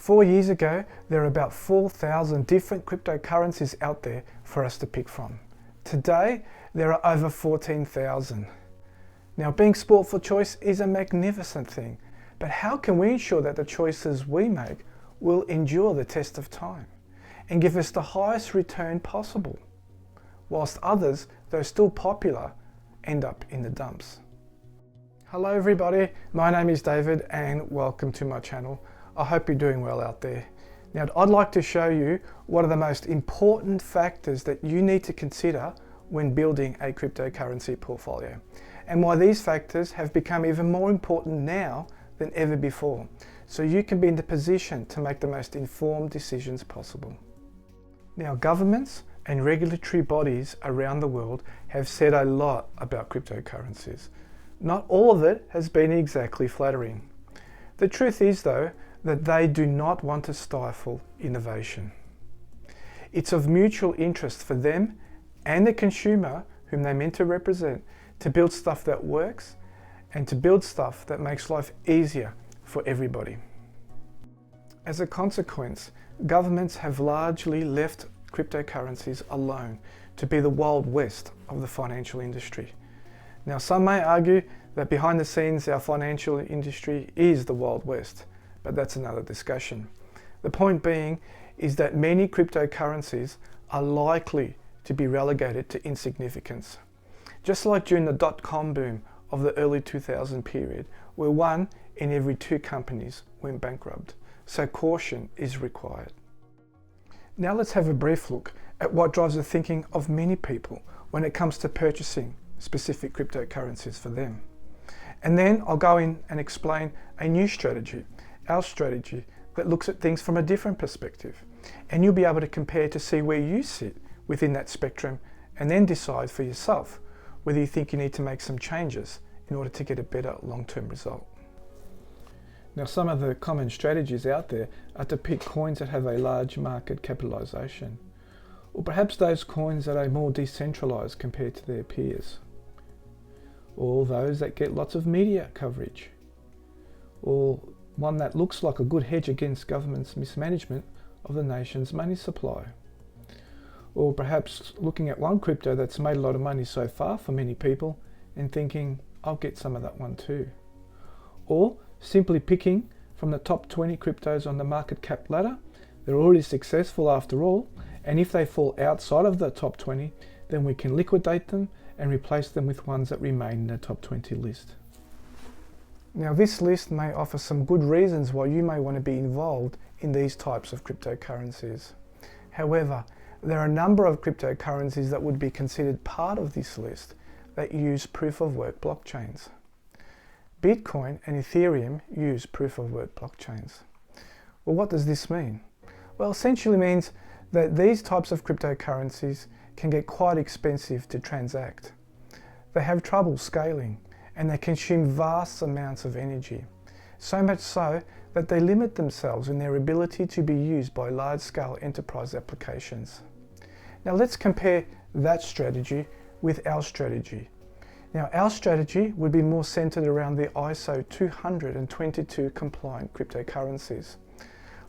4 years ago, there were about 4,000 different cryptocurrencies out there for us to pick from. Today, there are over 14,000. Now, being sport for choice is a magnificent thing, but how can we ensure that the choices we make will endure the test of time and give us the highest return possible, whilst others, though still popular, end up in the dumps? Hello everybody, my name is David and welcome to my channel. I hope you're doing well out there. Now, I'd like to show you what are the most important factors that you need to consider when building a cryptocurrency portfolio, and why these factors have become even more important now than ever before, so you can be in the position to make the most informed decisions possible. Now, governments and regulatory bodies around the world have said a lot about cryptocurrencies. Not all of it has been exactly flattering. The truth is, though, that they do not want to stifle innovation. It's of mutual interest for them and the consumer, whom they meant to represent, to build stuff that works and to build stuff that makes life easier for everybody. As a consequence, governments have largely left cryptocurrencies alone to be the Wild West of the financial industry. Now, some may argue that behind the scenes our financial industry is the Wild West, but that's another discussion. The point being is that many cryptocurrencies are likely to be relegated to insignificance. Just like during the dot-com boom of the early 2000 period, where 1 in every 2 companies went bankrupt. So caution is required. Now let's have a brief look at what drives the thinking of many people when it comes to purchasing specific cryptocurrencies for them. And then I'll go in and explain a new strategy, our strategy, that looks at things from a different perspective. And you'll be able to compare to see where you sit within that spectrum and then decide for yourself whether you think you need to make some changes in order to get a better long-term result. Now, some of the common strategies out there are to pick coins that have a large market capitalization, or perhaps those coins that are more decentralized compared to their peers, or those that get lots of media coverage, or one that looks like a good hedge against government's mismanagement of the nation's money supply, or perhaps looking at one crypto that's made a lot of money so far for many people and thinking, I'll get some of that one too. Or simply picking from the top 20 cryptos on the market cap ladder. They're already successful after all, and if they fall outside of the top 20, then we can liquidate them and replace them with ones that remain in the top 20 list. Now, this list may offer some good reasons why you may want to be involved in these types of cryptocurrencies. However, there are a number of cryptocurrencies that would be considered part of this list that use proof-of-work blockchains. Bitcoin and Ethereum use proof-of-work blockchains. Well, what does this mean? Well, essentially means that these types of cryptocurrencies can get quite expensive to transact. They have trouble scaling and they consume vast amounts of energy, so much so that they limit themselves in their ability to be used by large-scale enterprise applications. Now let's compare that strategy with our strategy. Now, our strategy would be more centered around the ISO 222 compliant cryptocurrencies.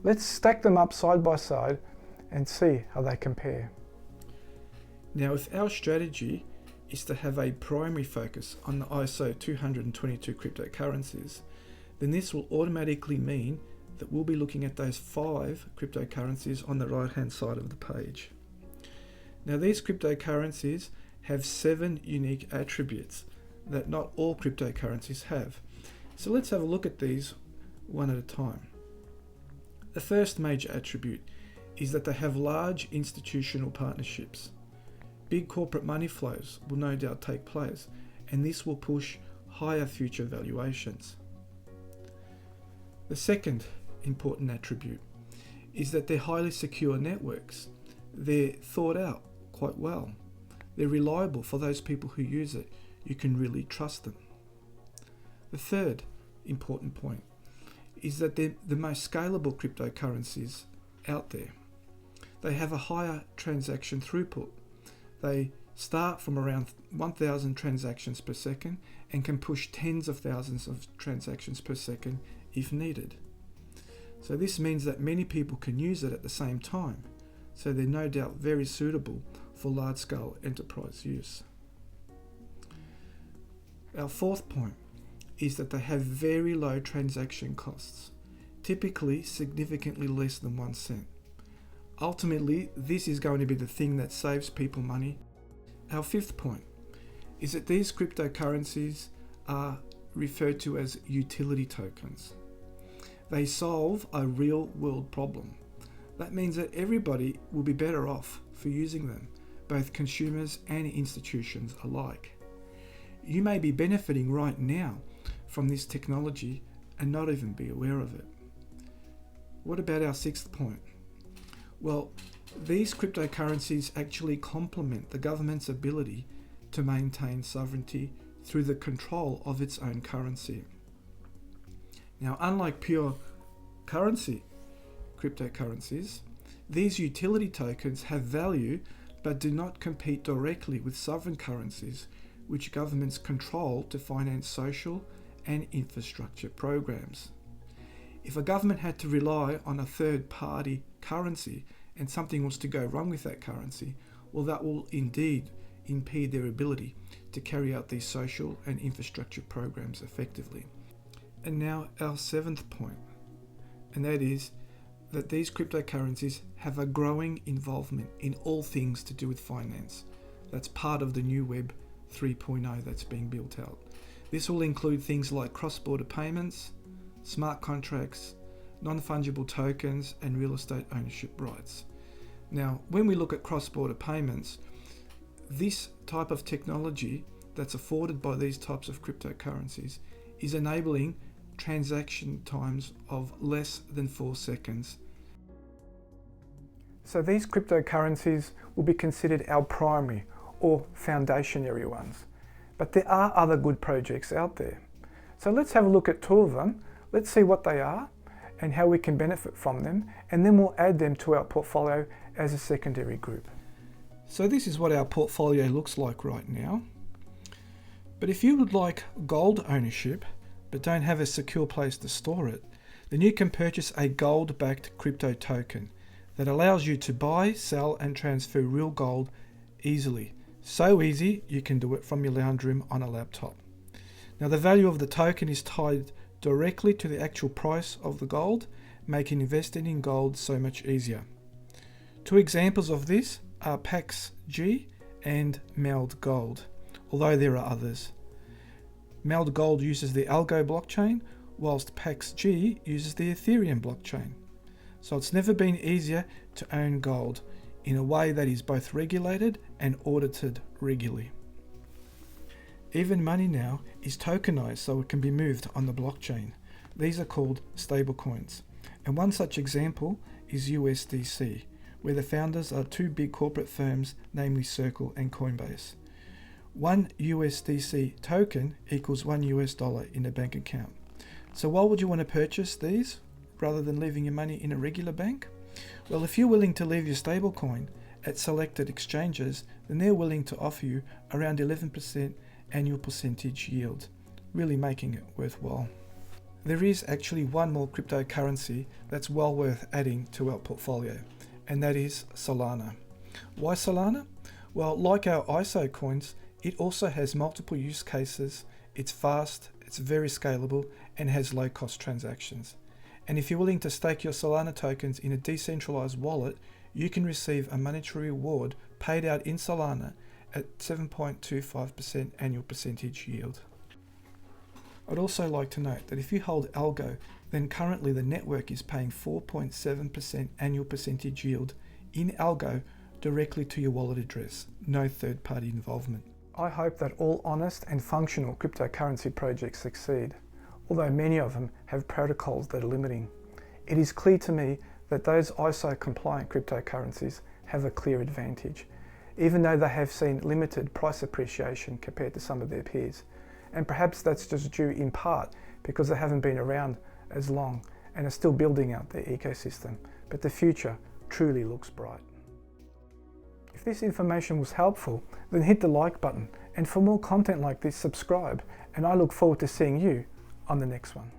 Let's stack them up side by side and see how they compare. Now, if our strategy is to have a primary focus on the ISO 222 cryptocurrencies, then this will automatically mean that we'll be looking at those 5 cryptocurrencies on the right hand side of the page. Now, these cryptocurrencies have 7 unique attributes that not all cryptocurrencies have. So let's have a look at these one at a time. The first major attribute is that they have large institutional partnerships. Big corporate money flows will no doubt take place, and this will push higher future valuations. The second important attribute is that they're highly secure networks. They're thought out quite well. They're reliable for those people who use it. You can really trust them. The third important point is that they're the most scalable cryptocurrencies out there. They have a higher transaction throughput. They start from around 1,000 transactions per second and can push tens of thousands of transactions per second if needed. So this means that many people can use it at the same time. So they're no doubt very suitable for large-scale enterprise use. Our fourth point is that they have very low transaction costs, typically significantly less than 1 cent. Ultimately, this is going to be the thing that saves people money. Our fifth point is that these cryptocurrencies are referred to as utility tokens. They solve a real-world problem. That means that everybody will be better off for using them, both consumers and institutions alike. You may be benefiting right now from this technology and not even be aware of it. What about our sixth point? Well, these cryptocurrencies actually complement the government's ability to maintain sovereignty through the control of its own currency. Now, unlike pure currency cryptocurrencies, these utility tokens have value but do not compete directly with sovereign currencies, which governments control to finance social and infrastructure programs. If a government had to rely on a third-party currency and something was to go wrong with that currency, well, that will indeed impede their ability to carry out these social and infrastructure programs effectively. And now our seventh point, and that is that these cryptocurrencies have a growing involvement in all things to do with finance. That's part of the new Web 3.0 that's being built out. This will include things like cross-border payments, smart contracts, non-fungible tokens, and real estate ownership rights. Now, when we look at cross-border payments, this type of technology that's afforded by these types of cryptocurrencies is enabling transaction times of less than 4 seconds. So these cryptocurrencies will be considered our primary or foundationary ones. But there are other good projects out there. So let's have a look at 2 of them. Let's see what they are and how we can benefit from them, and then we'll add them to our portfolio as a secondary group. So this is what our portfolio looks like right now. But if you would like gold ownership but don't have a secure place to store it, then you can purchase a gold-backed crypto token that allows you to buy, sell and transfer real gold easily. So easy you can do it from your lounge room on a laptop. Now, the value of the token is tied directly to the actual price of the gold, making investing in gold so much easier. 2 examples of this are PAX-G and Meld Gold, although there are others. Meld Gold uses the ALGO blockchain, whilst PAX-G uses the Ethereum blockchain. So it's never been easier to own gold in a way that is both regulated and audited regularly. Even money now is tokenized so it can be moved on the blockchain. These are called stablecoins. And one such example is USDC, where the founders are 2 big corporate firms, namely Circle and Coinbase. 1 USDC token equals $1 in a bank account. So why would you want to purchase these rather than leaving your money in a regular bank? Well, if you're willing to leave your stablecoin at selected exchanges, then they're willing to offer you around 11% annual percentage yield, really making it worthwhile. There is actually one more cryptocurrency that's well worth adding to our portfolio, and that is Solana. Why Solana? Well, like our ISO coins, it also has multiple use cases, it's fast, it's very scalable, and has low cost transactions. And if you're willing to stake your Solana tokens in a decentralized wallet, you can receive a monetary reward paid out in Solana at 7.25% annual percentage yield. I'd also like to note that if you hold ALGO, then currently the network is paying 4.7% annual percentage yield in ALGO directly to your wallet address, no third-party involvement. I hope that all honest and functional cryptocurrency projects succeed, although many of them have protocols that are limiting. It is clear to me that those ISO-compliant cryptocurrencies have a clear advantage, even though they have seen limited price appreciation compared to some of their peers. And perhaps that's just due in part because they haven't been around as long and are still building out their ecosystem. But the future truly looks bright. If this information was helpful, then hit the like button, and for more content like this, subscribe, and I look forward to seeing you on the next one.